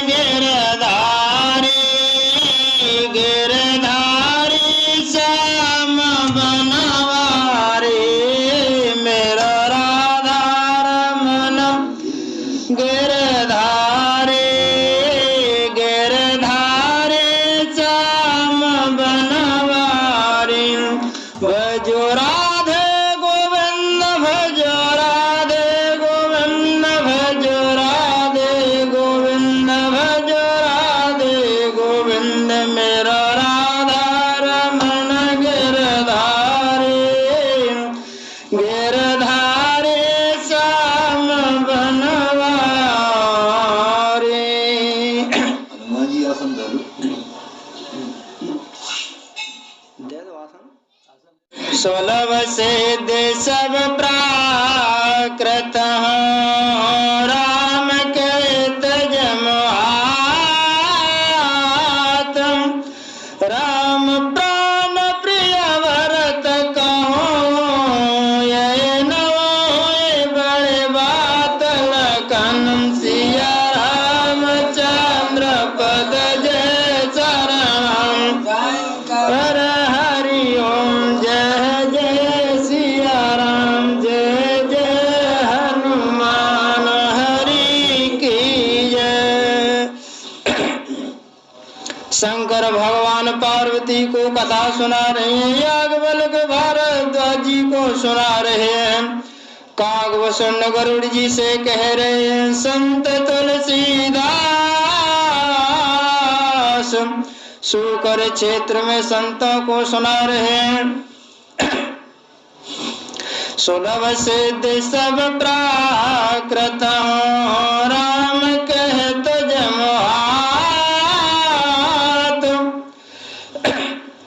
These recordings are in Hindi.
गिरधारी गिरधारी श्याम बनवारी मेरा राधा रमन गिरधारी गिरधारी श्याम बनवारी भजो राधे गोविंद भजो राधे गोविंद भजो राधे गोविंद भजो राधे गोविंद मेरा राधा रमन गिरधारी गिरधारी श्याम बनवारी। हनुमान जी आसन धरो। सुलभ सिद्ध सब प्राकृत राम के तजमात राम प्राण प्रिय भरत कहो ये नवों बड़े बात लखन सिया रामचंद्र पद जय शरण हर हरि ओम जय जय सिया राम जय जय हनुमान हरि की जय। शंकर भगवान पार्वती को कथा सुना रहे हैं, याज्ञवल्क्य भारद्वाज जी को सुना रहे हैं, कागभूषण गरुड़ जी से कह रहे हैं, संत तुलसीदास शुकर क्षेत्र में संतों को सुना रहे हैं। सुलभ सिद्ध सब प्राकृत राम कहत जमहात।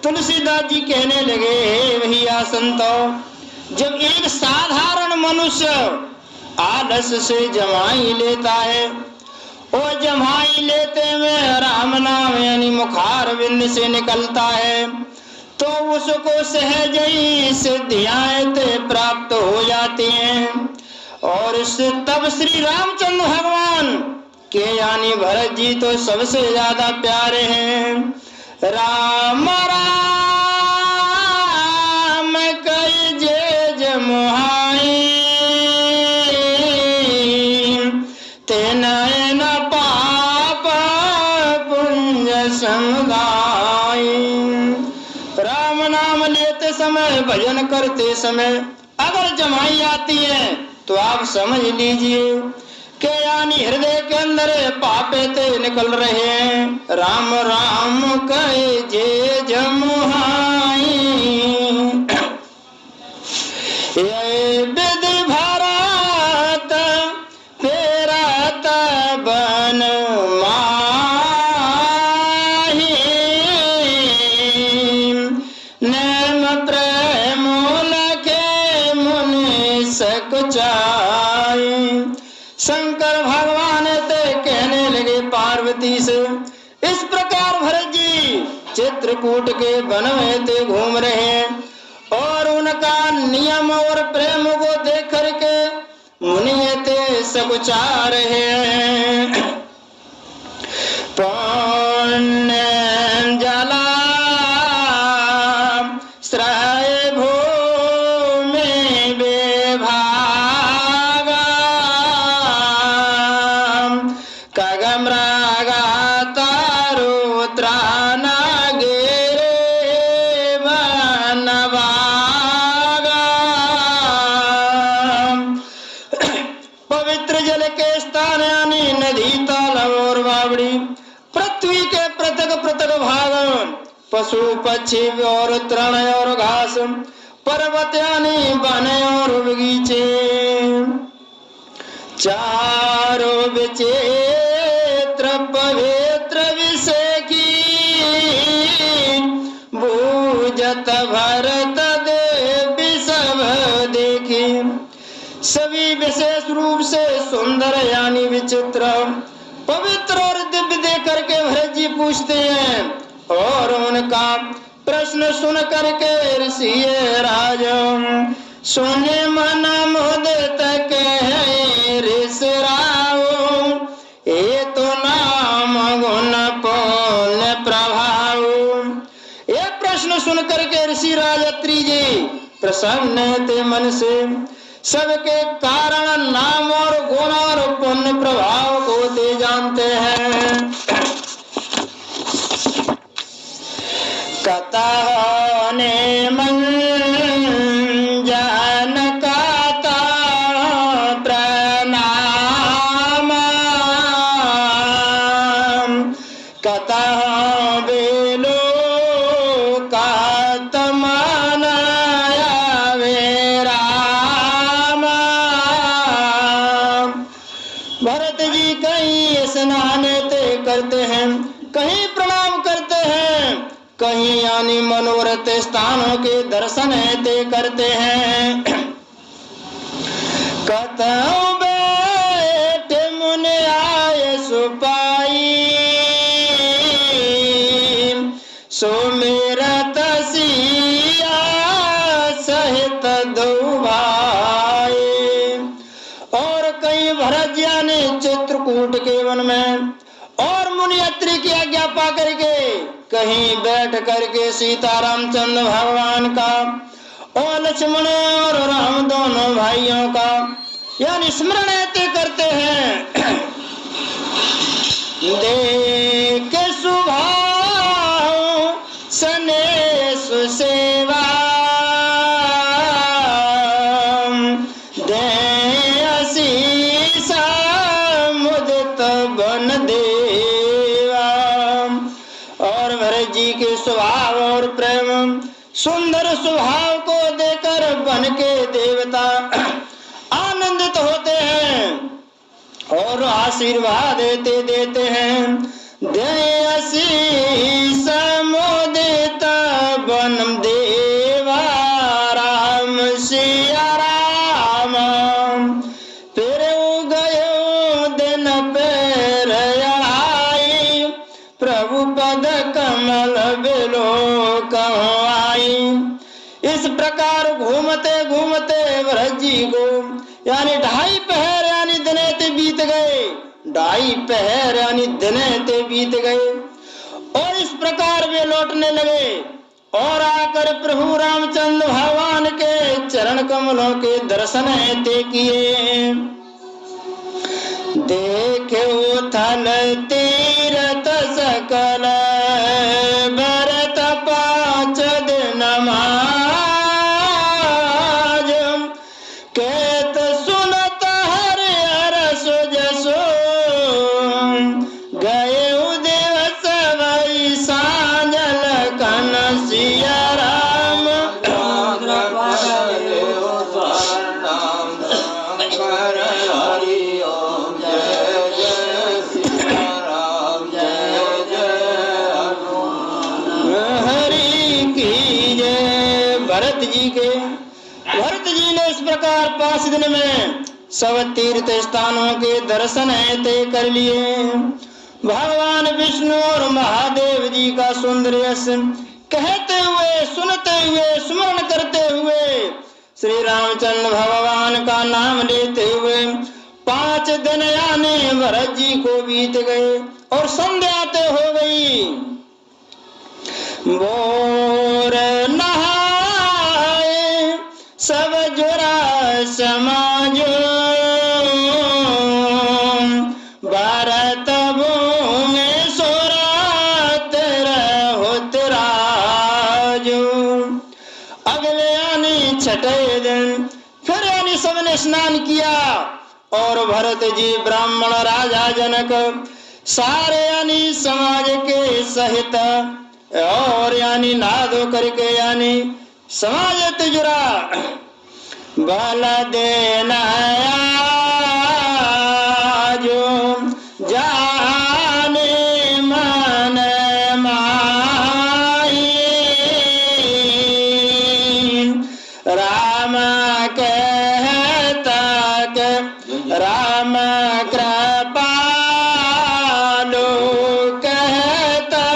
तुलसीदास जी कहने लगे, भैया संतों, जब एक साधारण मनुष्य आलस से जमाई लेता है और जमाई लेते में राम नाम यानी मुखार बिंद से निकलता है तो उसको सहज ही सिद्धियां प्राप्त हो जाती हैं। और इससे तब श्री रामचंद्र भगवान के यानी भरत जी तो सबसे ज्यादा प्यारे हैं। राम राम कई जे जमुहाई तेना पाप पुण्य समुदाय। राम नाम लेते समय भजन करते समय अगर जमाई आती है तो आप समझ लीजिए कि यानी हृदय के अंदर पापे ते निकल रहे हैं। राम राम कहे जे जमुहाई ये विधि भरत तेरा तबन माही नेम प्रेम लखे मुनि सकुचाई। शंकर भगवान ते कहने लगे पार्वती से, इस प्रकार भरत जी चित्रकूट के वन में ते घूम रहे हैं और उनका नियम और प्रेम को देख करके मुनि ते सकुचा रहे हैं। पुण्य जला श्रय भूमि विभागा खगमृगा तारुत्रा नागिरे वनवागा। पवित्र जल के स्थान यानी नदी तालाब और बावड़ी पृथ्वी के पृथक पृथक भाग पशु पक्षी और तृण और घास पर्वत यानी वन और बगीचे चारों विचित्र पवित्र विषय की भूजत भरत देवी सब देखी। सभी विशेष रूप से सुंदर यानी विचित्र पवित्र और दिव्य देख करके भरत जी पूछते हैं और उनका प्रश्न सुन करके ऋषि राज सुने मन मुदित कहे ऋषि राव ये तो नाम मुनियत्री जी प्रसन्न थे मन से, सबके कारण नाम और गुण और पुण्य प्रभाव को ते जानते हैं। कथा ने मन जान कथा प्रणाम, कथा बेलो भरत जी कहीं स्नान ते करते हैं, कहीं प्रणाम करते हैं, कहीं यानी मनोरथ स्थानों के दर्शन ते करते हैं। कथाओं बैठे मुनि आए सुपाई, सुमिरत सिया सहित दो भाई। और कहीं भरत जी ने चित्रकूट के वन में और मुनियत्री की आज्ञा पा करके कहीं बैठ करके सीता रामचंद्र भगवान का और लक्ष्मण और राम दोनों भाइयों का यानी स्मरण करते हैं। देख सुभाव सने सुसेवा, दे आशीषा मुदित बन देवा। और भरत जी के स्वभाव और प्रेम सुंदर स्वभाव को देकर बन के देवता आनंदित होते हैं और आशीर्वाद देते हैं। दे आशीष मोदित बन देवा, राम सिया राम। फिर गयो दिन पैर आई, प्रभु पद कमल बिलो कहाई। इस प्रकार घूमते घूमते भरत जी को यानी 2.5 पहर यानी दिने ते बीत गए, 2.5 पहर यानी दिने ते बीत गए। और इस प्रकार वे लौटने लगे और आकर प्रभु रामचंद्र भगवान के चरण कमलों के दर्शन ते किए। देखे थल तीरथ सकल, भरत 5 दिन कहत सुनत हरि हरस जसो, गए दिवस वही सांझल कन सिया राम। हरि की जय। भरत जी ने इस प्रकार 5 दिन में सब तीर्थ स्थानों के दर्शन ते कर लिए। भगवान विष्णु और महादेव जी का सुंदर यश कहते हुए सुनते हुए स्मरण करते हुए श्री रामचंद्र भगवान का नाम लेते हुए 5 दिन यानी भरत जी को बीत गए और संध्या ते हो गई। बोर नहाए सब जोरा समाजो, भारत भूमि सोरात होत राजो। अगले यानी 6ठे दिन फिर यानी सबने स्नान किया और भरत जी ब्राह्मण राजा जनक सारे यानी समाज के सहित और यानी नादो करके यानी समाज तुजरा बल देना जो जाने मन माही, राम कहता के राम कृपालो कहता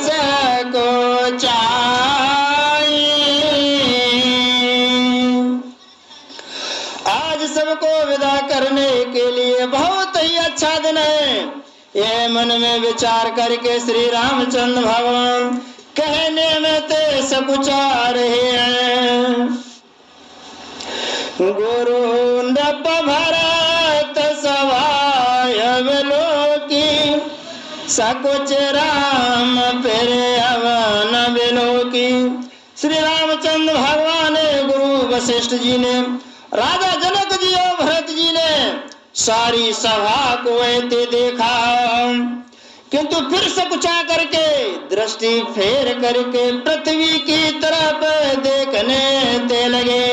सको चाहिए। आज सबको विदा करने के लिए बहुत ही अच्छा दिन है। यह मन में विचार करके श्री रामचंद्र भगवान कहने में ते सकुचा रहे हैं। गुरु नप भरत सवाय बिलोकी, सकुच राम फिर अवन बिलोकी। श्री रामचंद्र भगवान गुरु वशिष्ठ जी ने, राजा जनक जी और भरत जी ने सारी सभा को ऐसे देखा, किंतु फिर सकुचा करके दृष्टि फेर करके पृथ्वी की तरफ देखने ते लगे।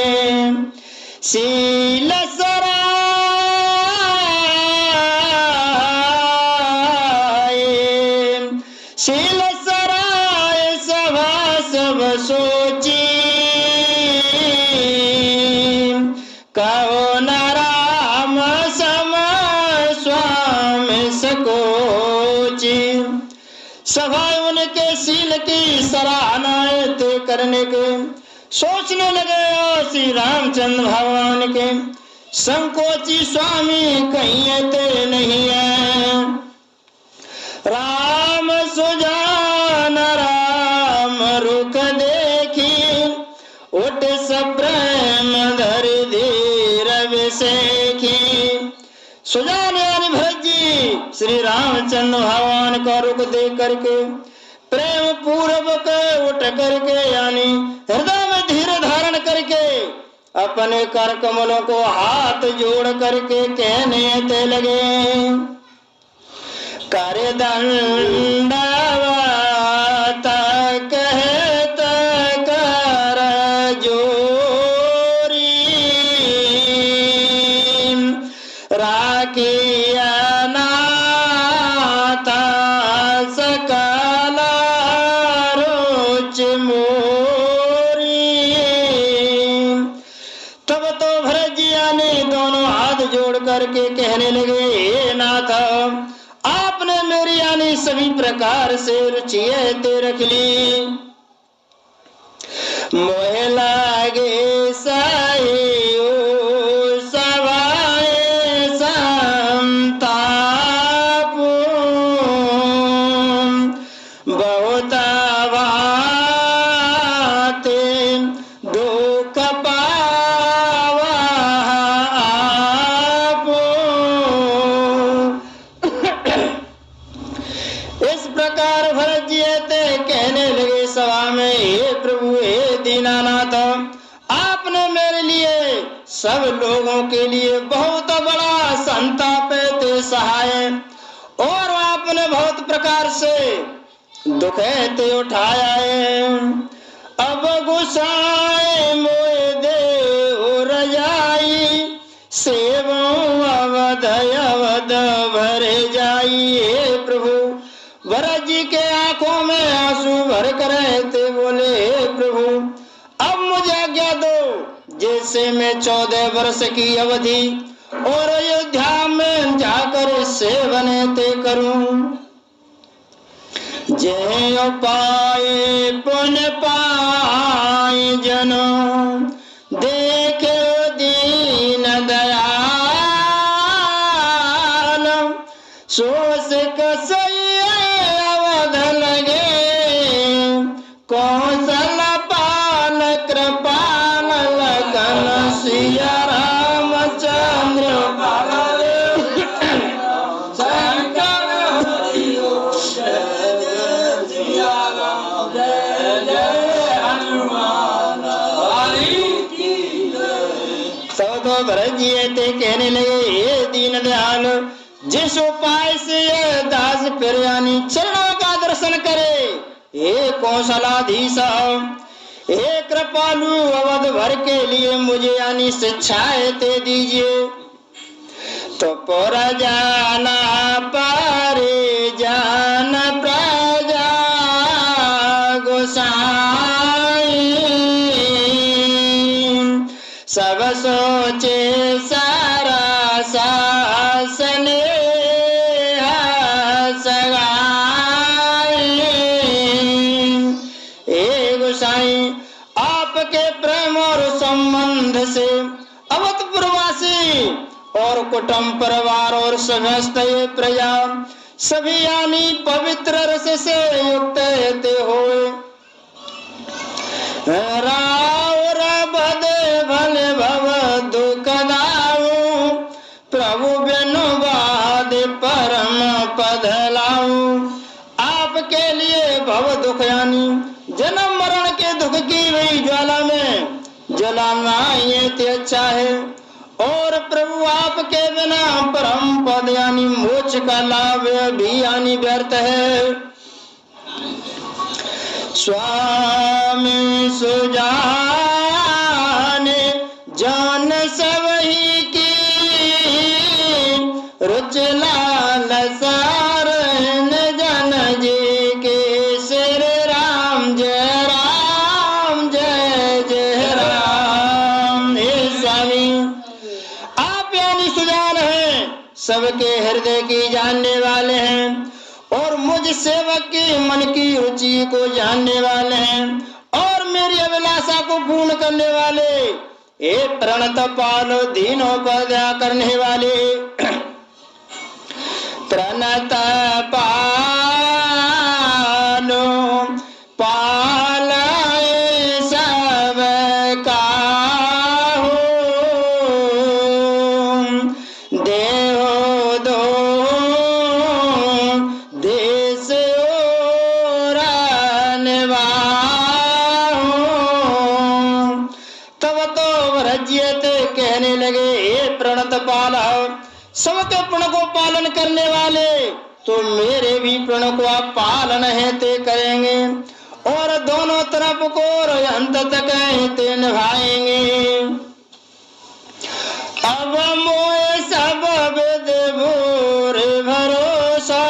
शील सराय शील सराय सभा सब सोची, कहो न राम सम स्वामी सकोची। सभा उनके शील की सराहना करने के सोचने लगे और श्री रामचंद्र भगवान के संकोची स्वामी कहीं ते नहीं है। राम सुजान राम रुख देखी, उठ सप्रेम धर धीर विसेखी। सुजान यानी भरत जी श्री रामचंद्र भगवान का रुख देख करके प्रेम पूर्वक उठ करके यानी हृदय में धीर धारण करके अपने कर कमलों को हाथ जोड़ करके कहने ते लगे। कर दंडवत कहत कर जोरी, राखिया नाता सकल रोच मोरी। तब तो भरत जी ने दोनों हाथ जोड़ करके कहने लगे, हे नाथ, आपने मेरी यानी सभी प्रकार से रुचि ते रख ली। मोह लागे सायो सवाए संताप, बहुत बाते दुख पावा आप। इस प्रकार भरत जी कहने लगे सभा में, हे प्रभु, हे दीनानाथ, आपने मेरे लिए सब लोगों के लिए बहुत बड़ा संताप ते सहाय और आपने बहुत प्रकार से दुख ते उठाया है। अब गुसाए मोए दे रजाई, सेवो अवध अवध भर जाई। हे प्रभु, भरत जी के आंखों में आंसू भर कर ते बोले, हे प्रभु, अब मुझे आज्ञा दो, जैसे मैं 14 वर्ष की अवधि और अयोध्या में जाकर सेवन ते करूं। जय पाए पुन पाए जनो, देखे दीन दयाल, सोस कसई अवध लगे, कौशल पाल कृपाल लगन सिया रामचंद्र भरत जी ते कहने लगे, हे दीन दयाल, जिस उपाय से ये दास फिर यानी चरणों का दर्शन करे, हे कौशलाधीश, हे कृपालु, अवध भर के लिए मुझे यानी शिक्षाएं ते दीजिए। तो पर जाना पारे जान प्रजा गोसाई, सब सोचे सारा शासने सगाई। हे गोसाई, आपके प्रेम और संबंध से अवधपुरवासी और कुटुंब परिवार और समस्त प्रजा सभी यानी पवित्र रस से युक्त होते हुए के लिए भव दुख यानी जन्म मरण के दुख की वही ज्वाला में जलाना ये ते अच्छा है। और प्रभु आपके बिना परम पद यानी मोक्ष का लाभ भी यानी व्यर्थ है। स्वामी सुजाने जान सबही की रुच लाल सार जन जी के श्री राम जय जय राम। हे स्वामी आप यानी सुजान हैं, सबके हृदय की जानने वाले हैं और मुझ सेवक के मन की रुचि को जानने वाले हैं और मेरी अभिलाषा को पूर्ण करने वाले। हे प्रणत पालो दीनों पर दया करने वाले। प्रणत पालो पालाए सब काहू देहो दो देश तब तो व्रज्यते कहने लगे, हे प्रणत पाल सबके प्रण को पालन करने वाले तो मेरे भी प्रण को आप पालन है ते करेंगे और दोनों तरफ को अंत तक ते निभाएंगे। अब मोए सब वेद भोर भरोसा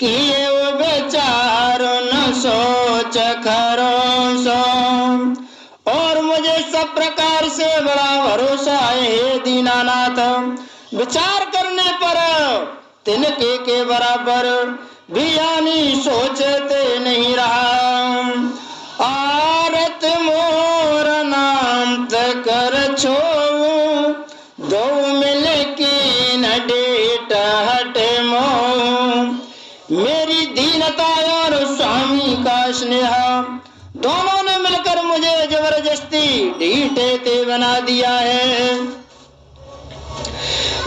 किए वो बेचार न सोच खरोसो। और मुझे सब प्रकार से बड़ा भरोसा है दीनानाथ, विचार करने पर तिनके के बराबर भी यानी सोचते नहीं रहा। आरत मोर नाम कर छो दो मिल के न डेट हट मो। मेरी दीनता और स्वामी का स्नेह दोनों ने मिलकर मुझे जबरदस्ती ढीठे ते बना दिया है।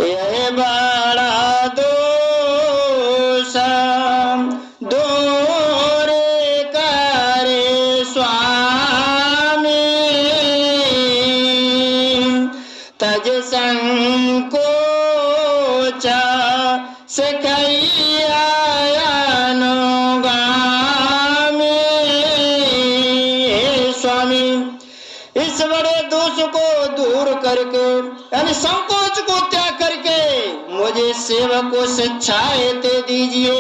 यह बड़ा दोष दोरे करे स्वामी तज संकोच सिखैया अनुगामी। स्वामी इस बड़े दोष को दूर करके यानी संकोच को त्याग करके मुझे सेवक को शिक्षाएं दे दीजिए।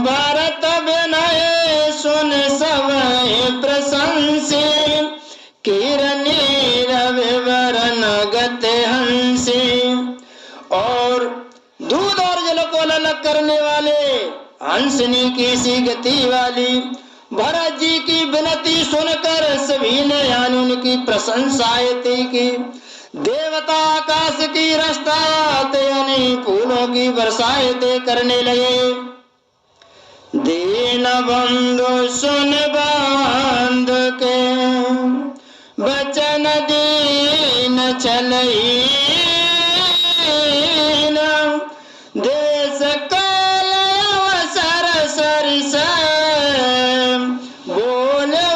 भारत विनय सुन सब प्रशंसे किरणी रविवरण गते हंसे। और दूध और जल को अलग करने वाले हंसनी की सी गति वाली भरत जी की विनती सुनकर सभी ने यानी उनकी प्रशंसाएं की। देवता आकाश की रस्ता यानी फूलों की बरसाएं करने लगे। दीन बंधु सुन बांध के बचन दीन चलई देश काल अवसर सरिस बोले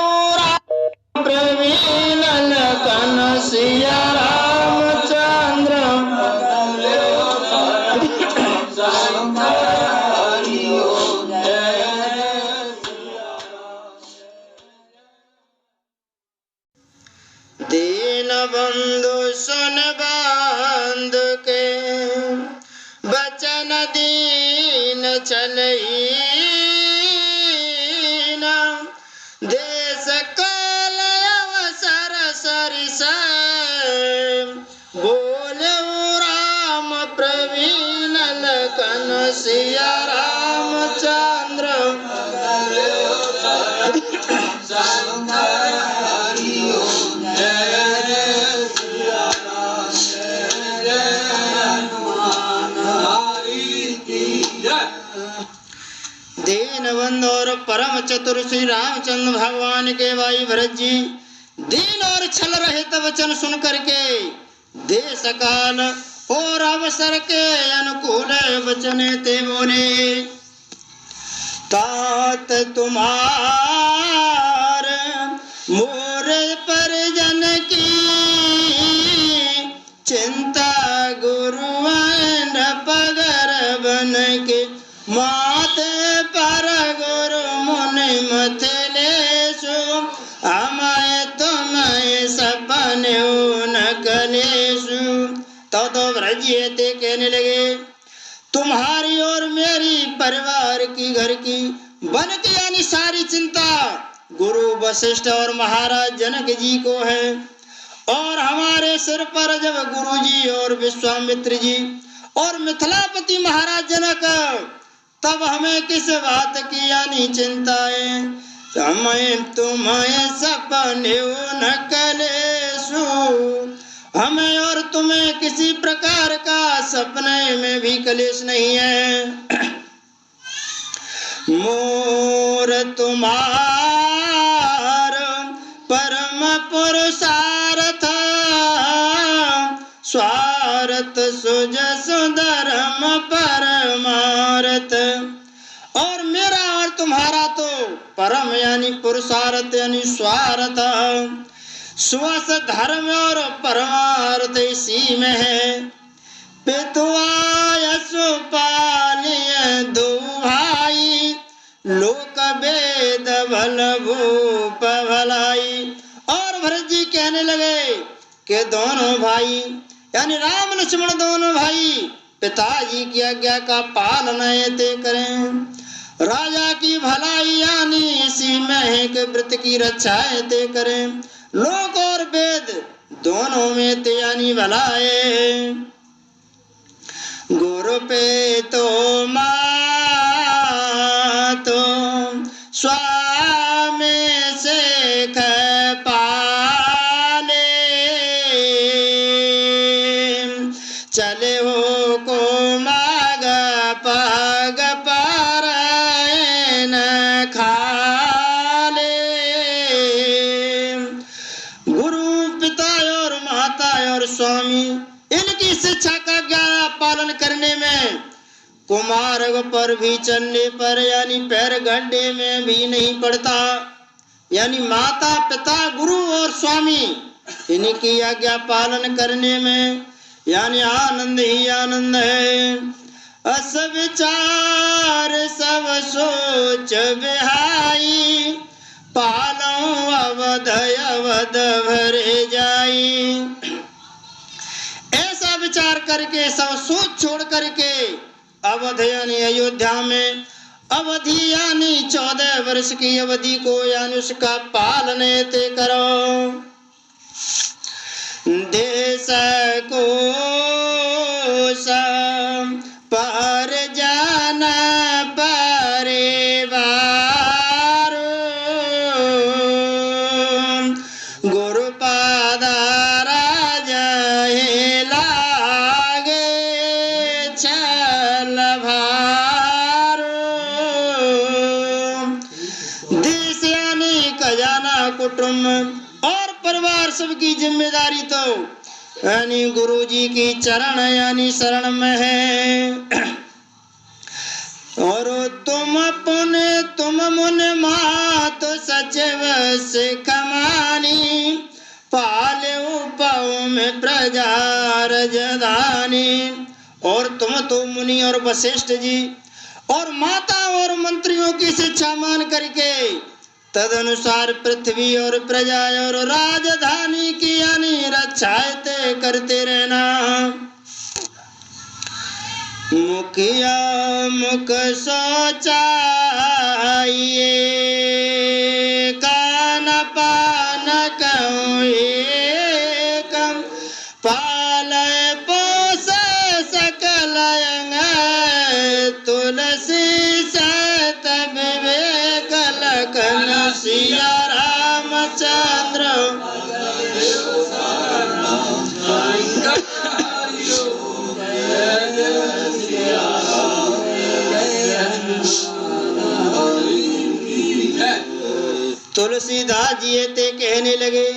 प्रवीण लखन सिया रामचंद्र। दीन बंधु सुन बांध के बचन दीन चलई देश काल अवसर सरिस बोले राम प्रवीण लखन सिया रामचंद्र। दीन बंधु और परम चतुर श्री रामचंद्र भगवान के भाई भरत जी दीन और छल रहित वचन सुन करके देश काल और अवसर के अनुकूल वचन ते बोले। तात तुम्हार मोर परिजन की चिंता गुरुवन पगर बन के माते पर गुरु मुनि मथलेशु हमाय तुम्हें सपन न कलेशु। तो व्रजिए ते कहने लगे, तुम्हारी और मेरी परिवार की घर की वन की यानी सारी चिंता गुरु वशिष्ठ और महाराज जनक जी को है। और हमारे सिर पर जब गुरु जी और विश्वामित्र जी और मिथिलापति महाराज जनक, तब हमें किस बात की यानी चिंता है। हमें तुम्हें सपने न कलेशु, हमें और तुम्हें किसी प्रकार का सपने में भी कलेश नहीं है। मोर तुम्हार परम पुरुषार्थ स्वार्थ सुजस धर्म परमार्थ। और मेरा और तुम्हारा तो परम यानी पुरुषार्थ यानी स्वार्थ स्वस धर्म और परमार्थ इसी में है। पितुआ यशोपालिय दो भाई लोक वेद भल भूप भलाई। और भरत जी कहने लगे कि दोनों भाई यानी राम लक्ष्मण दोनों भाई पिताजी की आज्ञा का पालन ते करें, राजा की भलाई यानी इसी में है कि व्रत की रक्षा ते करें, लोक और वेद दोनों में ते यानी भलाए। गुरु पे तो मातो स्वामी से पाले चले हो को माग पग पर न खाले। गुरु पिता और माता और स्वामी इनकी शिक्षा का ज्ञान पालन करने में कुमार्ग पर भी चलने पर यानी पैर गड्ढे में भी नहीं पड़ता। यानी माता पिता गुरु और स्वामी इनकी आज्ञा पालन करने में यानी आनंद ही आनंद है। अस विचार सब सोच बिहाई पालो अवध अवध भरे जाई। ऐसा विचार करके सब सोच छोड़ करके अवध यानी अयोध्या में अवधि यानी 14 वर्ष की अवधि को यानी उसका पालन ते करो। देश को पर जाना परिवार गुरुपाद राजा लागे चल भार। देश यानी खजाना कुटुंब और परिवार सबकी जिम्मेदारी तो यानी गुरु जी की चरण यानी शरण में है। और तुम पुण्य तुम मुन मात सचिव सिख मानी पाले पाओ में प्रजा रजधानी। और तुम तो मुनि और वशिष्ठ जी और माता और मंत्रियों की शिक्षा मान करके तद अनुसार पृथ्वी और प्रजा और राजधानी की यानी रक्षा करते रहना। मुखिया मुख सोचाइए कान पान कम पाल पोस सकल तुलसी सत विवेक लखन सिया रामचंद्र। तुलसीदास जी ते कहने लगे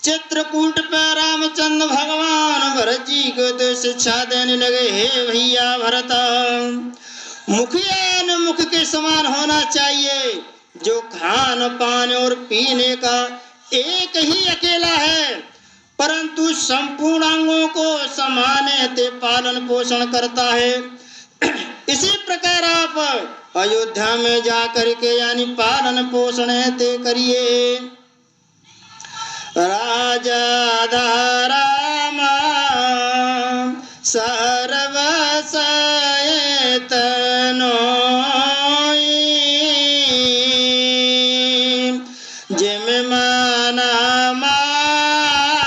चित्रकूट पर रामचंद्र भगवान भरत जी को तो शिक्षा देने लगे। हे भैया भरत, मुखिया न मुख के समान होना चाहिए, जो खान पान और पीने का एक ही अकेला है, परंतु संपूर्ण अंगों को समान ते पालन पोषण करता है। इसी प्रकार आप अयोध्या में जाकर के यानी पालन पोषण ते करिए। राजा राम सर्व जिम माना माए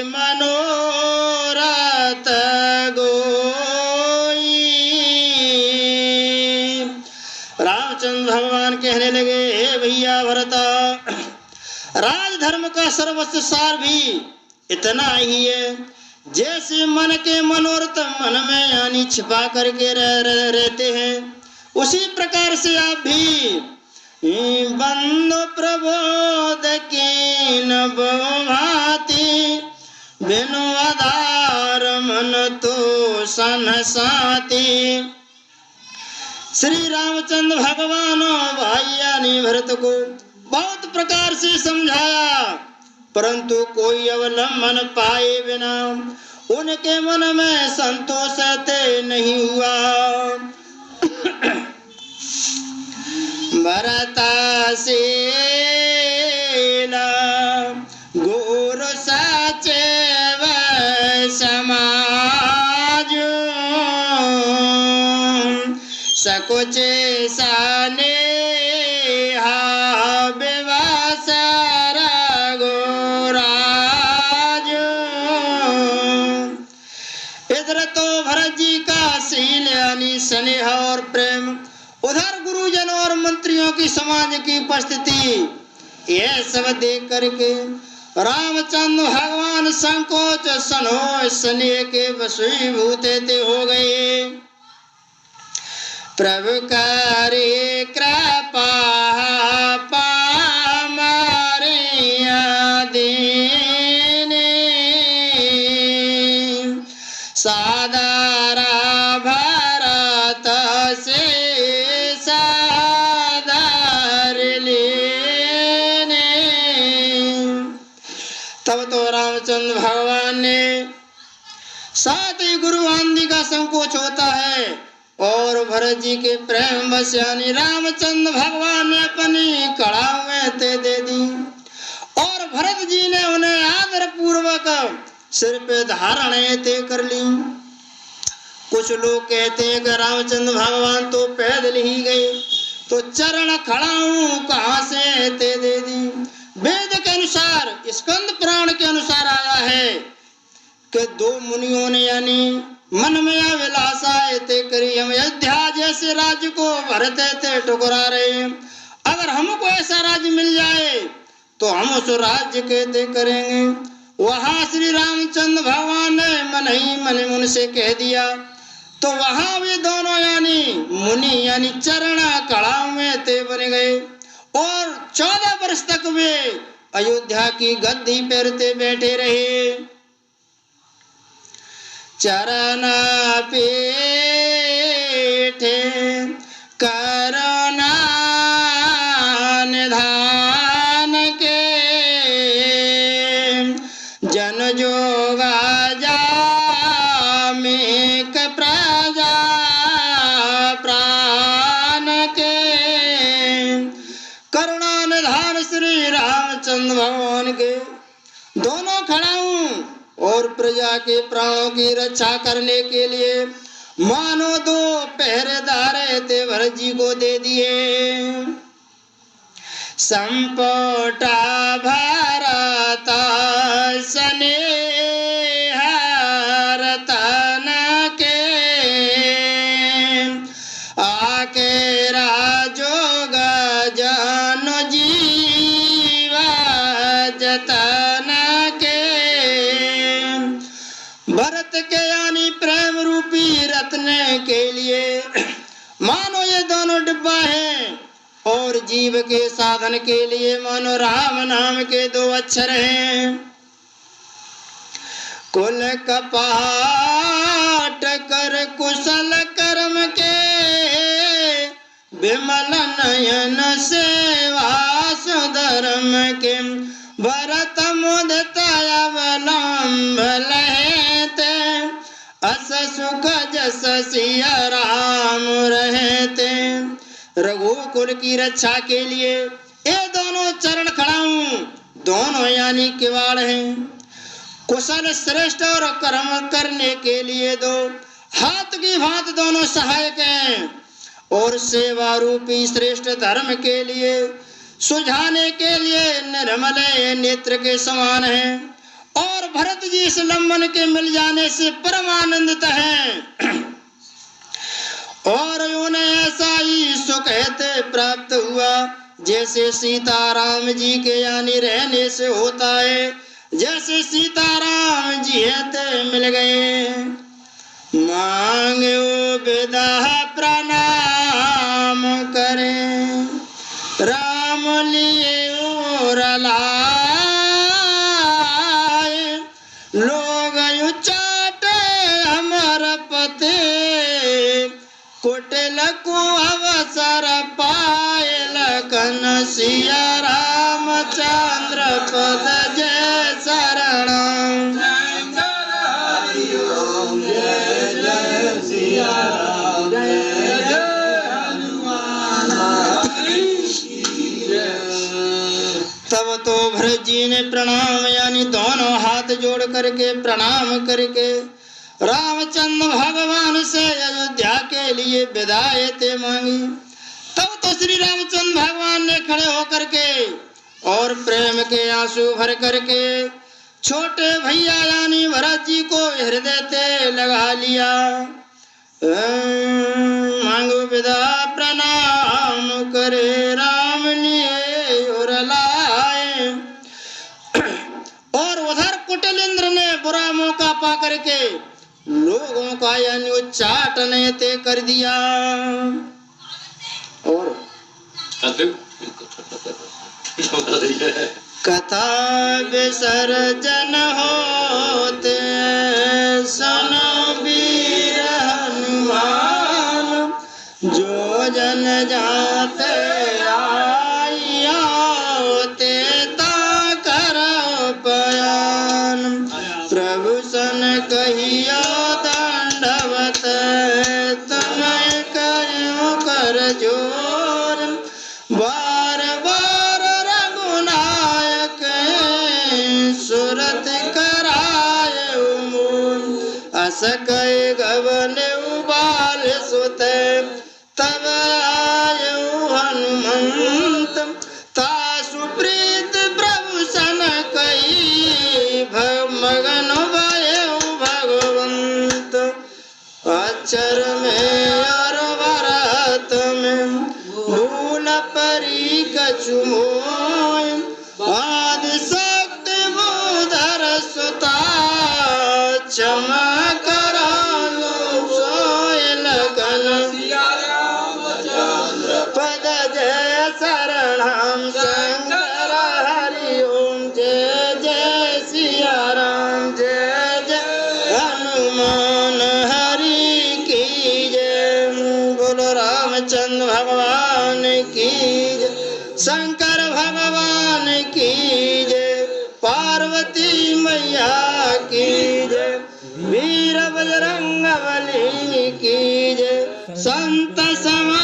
मनोरथ गोई। रामचंद्र भगवान कहने लगे, हे भैया भरत, राजधर्म का सर्वस्व सार भी इतना ही है, जैसे मन के मनोरथ मन में यानी छिपा करके रहते हैं, उसी प्रकार से आप भी बंधु प्रबोध की न भांति, बिनु आधार मन तो सन साथी। श्री रामचंद्र भगवान भाई यानी भरत को बहुत प्रकार से समझाया, परंतु कोई अवलंबन पाए बिना उनके मन में संतोष नहीं हुआ। भरता से गुरु सचेव समाज, सकुच साने स्नेह और प्रेम, उधर गुरुजन और मंत्रियों की समाज की उपस्थिति, यह सब देख करके रामचंद्र भगवान संकोच सनो स्नेह के वशीभूत हो गए। प्रभु करे कृपा पामारे दीने, साधारा रामचंद्र भगवान ने साथ ही गुरु आदि का संकोच होता है और भरत जी के प्रेम बस यानी रामचंद्र भगवान ने अपनी कड़ा में दे दी और भरत जी ने उन्हें आदर पूर्वक सिर पे धारण ते कर ली। कुछ लोग कहते हैं कि रामचंद्र भगवान तो पैदल ही गए, तो चरण खड़ाऊं कहां से ते दे दी। वेद के अनुसार, स्कंद पुराण के अनुसार आया है कि दो मुनियों ने यानी मन में अभिलाषा ते करी, हम अयोध्या जैसे राज्य को भरत ते ठुकरा रहे हैं, अगर हमको ऐसा राज्य मिल जाए तो हम उस राज्य के ते करेंगे। वहां श्री रामचंद्र भगवान ने मन ही मन उनसे कह दिया, तो वहां भी दोनों यानी मुनि यानी चरण कड़ा में ते बन गए और 14 वर्ष तक वे अयोध्या की गद्दी पर ते बैठे रहे। चरण पेठे करुणा निधान के, जन जोगा जामिक प्रजा प्राण के। करुणा निधान श्री रामचंद्र भगवान के दोनों खड़ाऊं और प्रजा के प्राणों की रक्षा करने के लिए मानो 2 पहरेदार ते भरत जी को दे दिए। संपटा भरत स्नेह रतन के, आके राजोग जन जीव जतन के। भरत के यानी प्रेम रूपी रत्न के लिए मानो ये दोनों डिब्बा हैं, और जीव के साधन के लिए मानो राम नाम के 2 अक्षर हैं। कुल कपाट कर कुशल कर्म के, विमल नयन सेवा सुधर्म के, भरत मुदित अवलंब लहते, अस सुख जस सिया राम रहते। रघुकुल की रक्षा के लिए ये दोनों चरण खड़ा हूं, दोनों यानी किवाड़ हैं। कुशल श्रेष्ठ और कर्म करने के लिए 2 हाथ की भांति दोनों सहायक हैं, और सेवा रूपी श्रेष्ठ धर्म के लिए सुझाने के लिए निर्मल नेत्र के समान है। और भरत जी इस लंबन के मिल जाने से परम आनंदित हैं, और उन्हें ऐसा ही सुख हेतु प्राप्त हुआ जैसे सीताराम जी के यानी रहने से होता है। जैसे सीताराम जी हेतु मिल गए, मांगो विदा प्रणाम करें, राम लिए और लाए, लोग चाटे अमर पते, कुटिल को अवसर पाए, लखन सिया रामचंद्र पद जय शरण। तब तो भरत जी ने प्रणाम यानी दोनों हाथ जोड़ करके प्रणाम करके रामचंद्र भगवान से अयोध्या के लिए विदायतें मांगी। तब तो श्री रामचंद्र भगवान ने खड़े होकर के और प्रेम के आंसू भर करके छोटे भैया यानी भरत जी को हृदय से लगा लिया। मांगो विदा प्रणाम करे, राम लिए और लाए। और उधर कुटिल इंद्र ने बुरा मौका पा करके लोगों का यानी उच्चाटने ते कर दिया। और कथा विसर्जन होते सुनो वीर हनुमान, जो जन जाते आइया होते ता करो बयान। प्रभु सन कहिया दंडवत, तुम्हें करो कर जोर, बार बार रघुनायक सुरत कराए उमूल। अस कहे गवन उबाल सुते, तब आयु हनुमंत, तासु प्रीत प्रभु सन कही, मगन भयउ भगवंत। अक्षर में और भरत में भूल परी कछु मोय, आदि शक्ति भूधर सुता, क्षमा करालो सोय लगन। पद जय शरणम शंकर हरि ओम, जय जय सिया राम, जय जय हनुमान हरि की जय। बोलो रामचंद्र भगवान की जय, शंकर भगवान की जय, पार्वती मैया की जय, वीर बजरंग बली की जय, संत समा